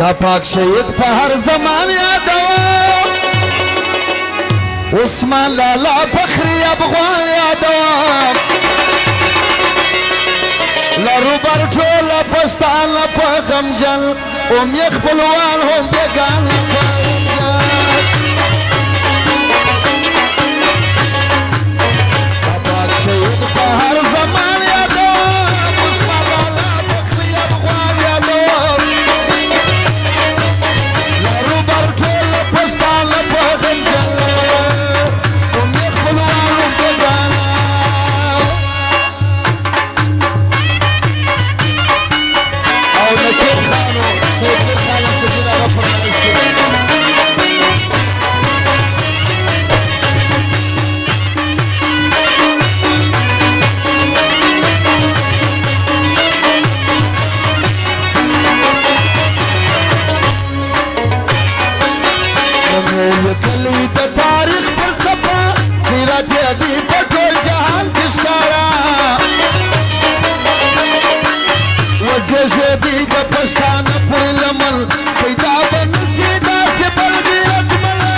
دا پاک شهید په هر زمان یادوم عثمان لالا فخری افغان یادوم لرو بر ټوله پښتانه په غمجن اوم یې خپلوان هم بېګانه په غمجن دا پاک شهید په هر زمان یادوم عثمان لالا فخری افغان یادوم لرو بر ټوله پښتانه په غمجن اوم یې خپلوان هم بېګانه نکیر خانو سیدیر خانم چکین آقا فرمانشتی نمو کلی دا تاریخ پر سپا خیرات یادی پر ټول جهان کشکارا وزیږېدی د پښتانه پر لمن پیدا به نسي داسې بل غیرتمنه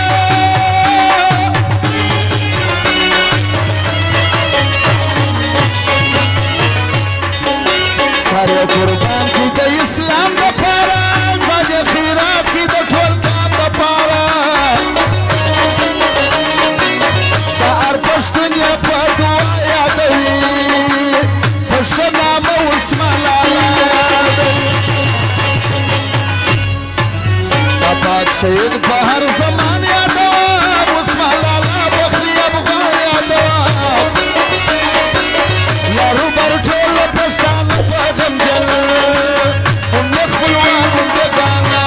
سر یې قربان کړي د اسلام دپاره سر یې خیرات کړي د ټول قام دپاره د هر پښتون یې په دعا یادوي په ښه نامه عثمان لالا پاک شهید په هر زمان یادوم عثمان لالا فخری افغان یادوم لرو بر ټوله پښتانه په غمجن هم یې خپلوان هم بېګانه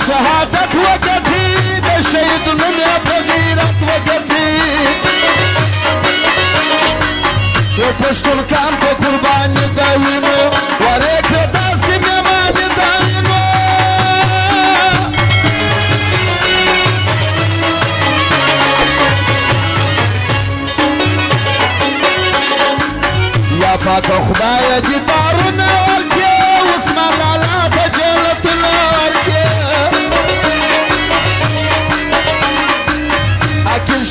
شهادت وګټي د شهید نوم یې په غیرت وګټي یو پښتون قام په قرباني د وینو ورې کړه داسې مېمانې د وینو یا پاکه خدایه دې دارونه ورکړې عثمان لالا ته جنتونه ورکړې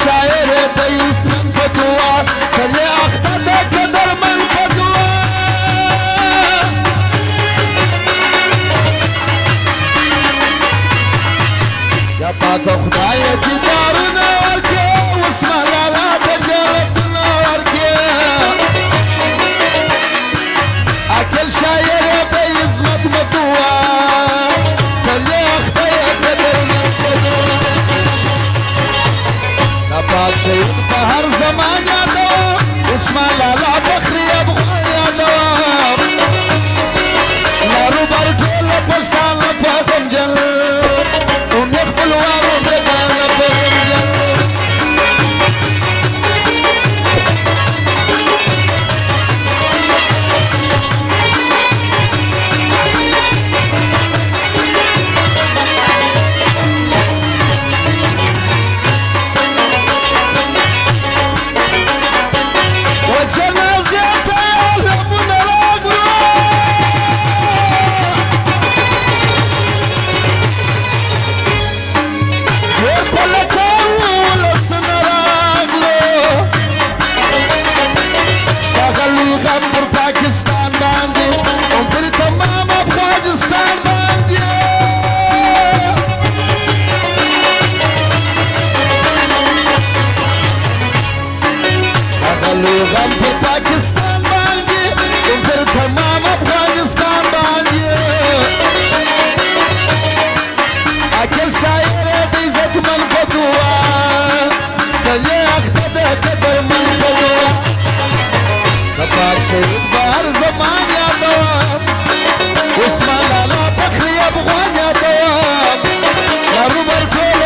شاعر د اسلام په دعا کله اخته د قدرمن په دعا یا پاک خدای دې دارونه ورکړي عثمان لالا ته جنتونه ورکړي عقل شاعر د عظمت په دعا کله اخته د قدرمن په دعا پاک شهید په هر زمان یادوم عثمان لالا فخری افغان یادوم لرو بر ټوله پښتانه په غمجن اوم یې خپلوان هم بېګانه په غمجن پاک شهید بهر زمان یادوم عثمان لالا فخری افغان یادوم لارو بر ټول